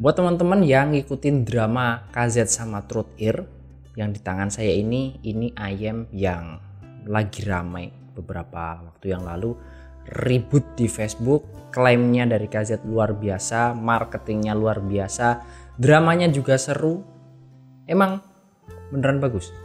Buat teman-teman yang ngikutin drama KZ sama Truth Ear yang di tangan saya ini ayam yang lagi ramai beberapa waktu yang lalu, ribut di Facebook, klaimnya dari KZ luar biasa, marketingnya luar biasa, dramanya juga seru. Emang beneran bagus.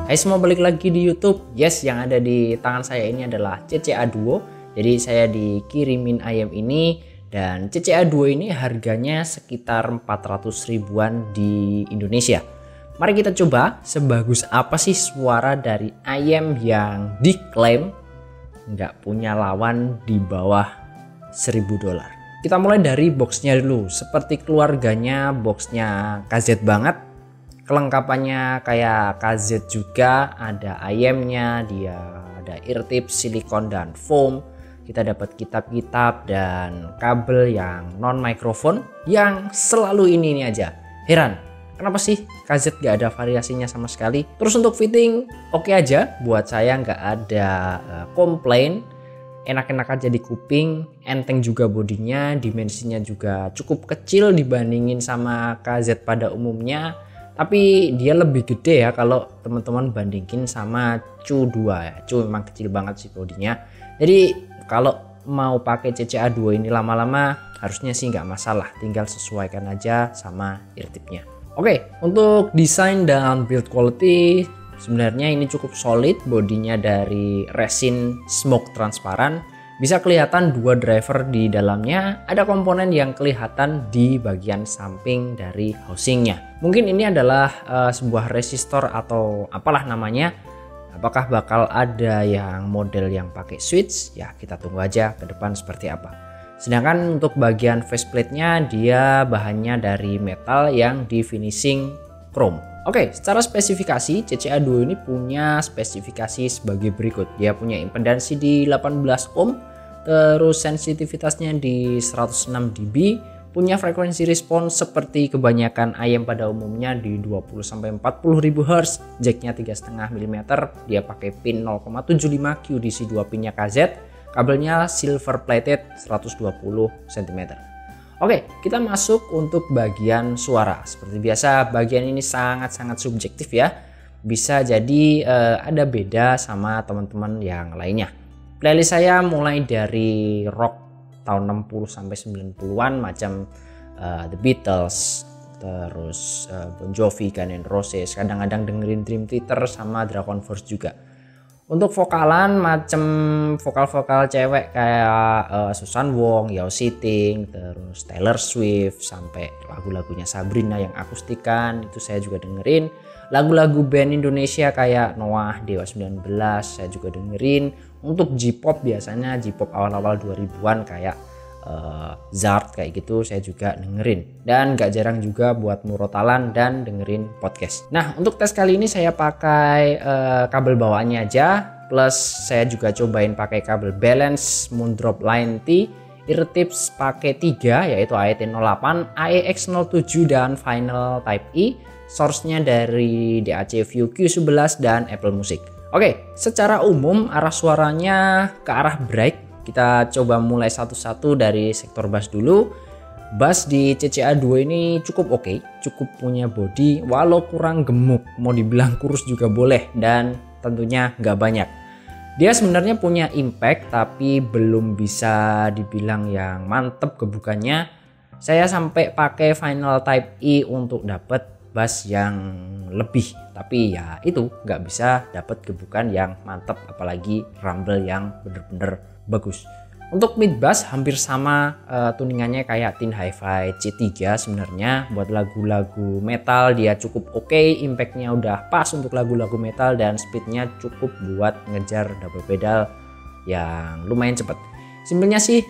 Hai semua, balik lagi di YouTube. Yes, yang ada di tangan saya ini adalah CCA Duo. Jadi saya dikirimin ayam ini, dan CCA Duo ini harganya sekitar 400 ribuan di Indonesia. Mari kita coba sebagus apa sih suara dari ayam yang diklaim nggak punya lawan di bawah $1.000. Kita mulai dari boxnya dulu. Seperti keluarganya, boxnya KZ banget. Kelengkapannya kayak KZ juga, ada ayamnya, dia ada ear tips, silikon dan foam. Kita dapat kitab-kitab dan kabel yang non mikrofon yang selalu ini aja. Heran, kenapa sih KZ gak ada variasinya sama sekali? Terus untuk fitting oke aja, buat saya nggak ada komplain. Enak-enak aja di kuping, enteng juga bodinya, dimensinya juga cukup kecil dibandingin sama KZ pada umumnya. Tapi dia lebih gede ya kalau teman-teman bandingin sama Cu 2 ya. Cu memang kecil banget sih bodinya. Jadi kalau mau pakai CCA 2 ini lama-lama harusnya sih nggak masalah. Tinggal sesuaikan aja sama ear tipnya. Oke, untuk desain dan build quality sebenarnya ini cukup solid. Bodinya dari resin smoke transparan. Bisa kelihatan dua driver di dalamnya, ada komponen yang kelihatan di bagian samping dari housingnya. Mungkin ini adalah sebuah resistor atau apalah namanya. Apakah bakal ada yang model yang pakai switch? Ya kita tunggu aja ke depan seperti apa. Sedangkan untuk bagian faceplate-nya dia bahannya dari metal yang di finishing chrome. Oke, secara spesifikasi CCA 2 ini punya spesifikasi sebagai berikut. Dia punya impedansi di 18 ohm, terus sensitivitasnya di 106 dB, punya frekuensi respons seperti kebanyakan ayam pada umumnya di 20-40 ribu Hz, jacknya 3,5 mm, dia pakai pin 0,75 QDC 2 pinnya KZ, kabelnya silver plated 120 cm. Oke, kita masuk untuk bagian suara. Seperti biasa, bagian ini sangat-sangat subjektif ya. Bisa jadi ada beda sama teman-teman yang lainnya. Playlist saya mulai dari rock tahun 60 sampai 90-an macam The Beatles, terus Bon Jovi, Guns N' Roses, kadang-kadang dengerin Dream Theater sama DragonForce juga. Untuk vokalan macam vokal-vokal cewek kayak Susan Wong, Yao Siting, terus Taylor Swift, sampai lagu-lagunya Sabrina yang akustikan itu saya juga dengerin. Lagu-lagu band Indonesia kayak Noah, Dewa 19 saya juga dengerin. Untuk J-pop biasanya J-pop awal-awal 2000-an kayak Zart kayak gitu saya juga dengerin. Dan gak jarang juga buat murotalan dan dengerin podcast. Nah, untuk tes kali ini saya pakai kabel bawaannya aja, plus saya juga cobain pakai kabel balance Moondrop Line T, ear tips pakai 3 yaitu AET08, AEX07 dan Final Type E. Source-nya dari DAC View Q11 dan Apple Music. Oke, secara umum arah suaranya ke arah bright. Kita coba mulai satu-satu dari sektor bass dulu. Bass di CCA 2 ini cukup oke, cukup punya body walau kurang gemuk, mau dibilang kurus juga boleh, dan tentunya nggak banyak. Dia sebenarnya punya impact tapi belum bisa dibilang yang mantep kebukannya. Saya sampai pakai Final Type E untuk dapet bass yang lebih, tapi ya itu nggak bisa dapat gebukan yang mantap, apalagi rumble yang bener-bener bagus. Untuk mid bass hampir sama tuningannya kayak Tin Hi-Fi C3 sebenarnya. Buat lagu-lagu metal dia cukup oke, impactnya udah pas untuk lagu-lagu metal, dan speednya cukup buat ngejar double pedal yang lumayan cepet. Simpelnya sih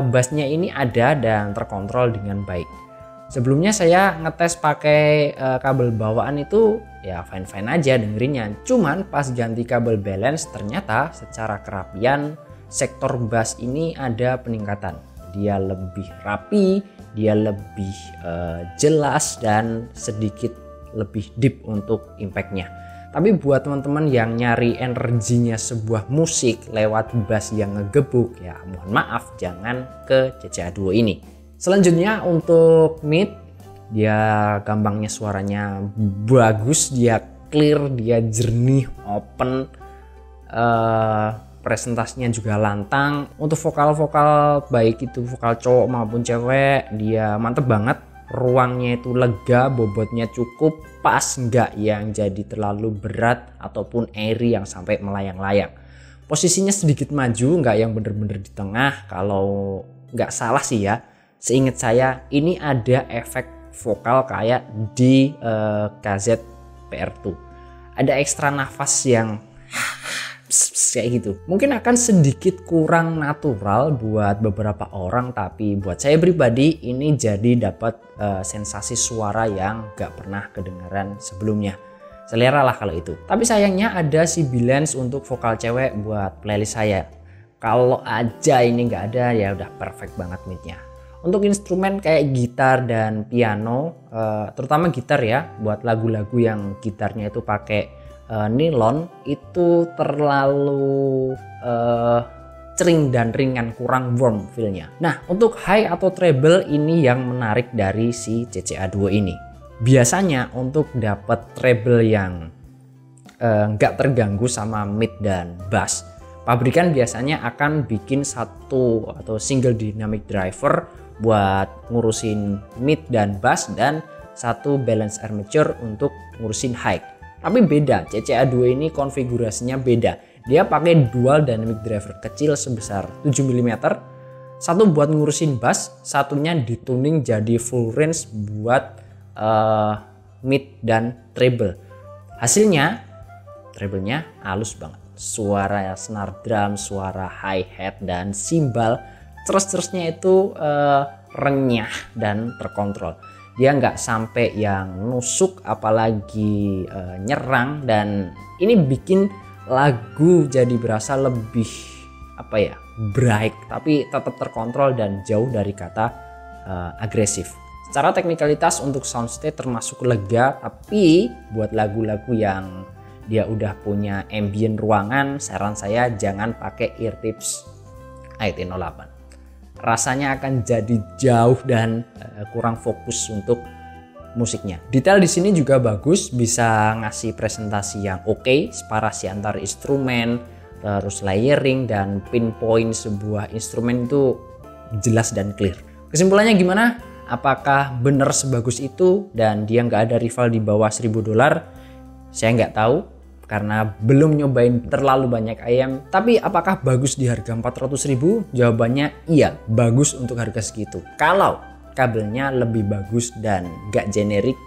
bassnya ini ada dan terkontrol dengan baik. Sebelumnya saya ngetes pakai kabel bawaan itu ya fine-fine aja dengerinnya. Cuman pas ganti kabel balance ternyata secara kerapian sektor bass ini ada peningkatan. Dia lebih rapi, dia lebih jelas dan sedikit lebih deep untuk impactnya. Tapi buat teman-teman yang nyari energinya sebuah musik lewat bass yang ngegebuk, ya mohon maaf, jangan ke CCA Duo ini. Selanjutnya untuk mid, dia gampangnya suaranya bagus, dia clear, dia jernih, open, presentasinya juga lantang. Untuk vokal-vokal baik itu vokal cowok maupun cewek, dia mantep banget. Ruangnya itu lega, bobotnya cukup pas, nggak yang jadi terlalu berat ataupun airy yang sampai melayang-layang. Posisinya sedikit maju, nggak yang bener-bener di tengah. Kalau nggak salah sih ya, seingat saya ini ada efek vokal kayak di KZ PR2. Ada ekstra nafas yang kayak gitu. Mungkin akan sedikit kurang natural buat beberapa orang, tapi buat saya pribadi ini jadi dapat sensasi suara yang gak pernah kedengaran sebelumnya. Selera lah kalau itu. Tapi sayangnya ada si Bilance untuk vokal cewek buat playlist saya. Kalau aja ini gak ada, ya udah perfect banget midnya. Untuk instrumen kayak gitar dan piano, terutama gitar ya, buat lagu-lagu yang gitarnya itu pakai nilon, itu terlalu cering dan ringan, kurang warm feel-nya. Nah, untuk high atau treble ini yang menarik dari si CCA Duo ini. Biasanya untuk dapat treble yang nggak terganggu sama mid dan bass, pabrikan biasanya akan bikin satu atau single dynamic driver buat ngurusin mid dan bass, dan satu balance armature untuk ngurusin high. Tapi beda, CCA Duo ini konfigurasinya beda. Dia pakai dual dynamic driver kecil sebesar 7 mm. Satu buat ngurusin bass, satunya dituning jadi full range buat mid dan treble. Hasilnya treble-nya halus banget. Suara snare drum, suara hi-hat dan cymbal, terus-terusnya itu renyah dan terkontrol. Dia nggak sampai yang nusuk apalagi nyerang, dan ini bikin lagu jadi berasa lebih bright, tapi tetap terkontrol dan jauh dari kata agresif. Secara teknikalitas untuk soundstage termasuk lega, tapi buat lagu-lagu yang dia udah punya ambient ruangan, saran saya jangan pakai eartips IT08. Rasanya akan jadi jauh dan kurang fokus untuk musiknya. Detail di sini juga bagus, bisa ngasih presentasi yang oke, separasi antar instrumen, terus layering dan pinpoint sebuah instrumen itu jelas dan clear. Kesimpulannya gimana? Apakah benar sebagus itu dan dia nggak ada rival di bawah $1.000? Saya nggak tahu, karena belum nyobain terlalu banyak ayam. Tapi apakah bagus di harga 400.000? Jawabannya iya, bagus untuk harga segitu. Kalau kabelnya lebih bagus dan gak generik,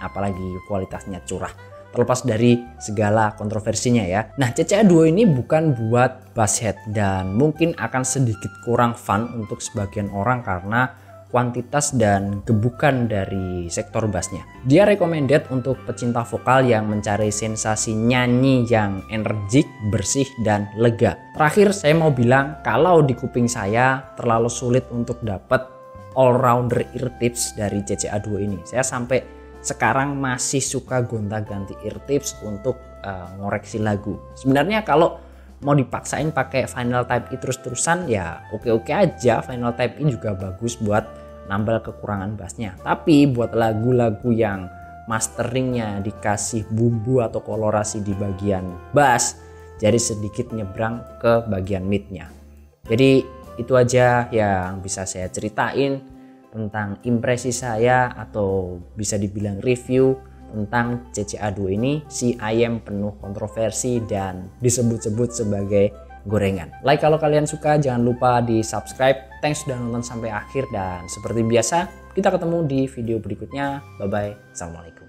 apalagi kualitasnya curah, terlepas dari segala kontroversinya ya. Nah, CCA Duo ini bukan buat basshead dan mungkin akan sedikit kurang fun untuk sebagian orang karena kuantitas dan gebukan dari sektor bassnya. Dia recommended untuk pecinta vokal yang mencari sensasi nyanyi yang energik, bersih, dan lega. Terakhir saya mau bilang, kalau di kuping saya terlalu sulit untuk dapat all-rounder ear tips dari CCA Duo ini. Saya sampai sekarang masih suka gonta-ganti ear tips untuk ngoreksi lagu. Sebenarnya kalau mau dipaksain pakai Final Type E terus-terusan ya oke-oke aja. Final Type E juga bagus buat nambal kekurangan bassnya. Tapi buat lagu-lagu yang masteringnya dikasih bumbu atau kolorasi di bagian bass, jadi sedikit nyebrang ke bagian midnya. Jadi itu aja yang bisa saya ceritain tentang impresi saya, atau bisa dibilang review tentang CCA Duo ini, si ayam penuh kontroversi dan disebut-sebut sebagai gorengan. Like kalau kalian suka, jangan lupa di subscribe. Thanks sudah nonton sampai akhir, dan seperti biasa kita ketemu di video berikutnya. Bye bye, assalamualaikum.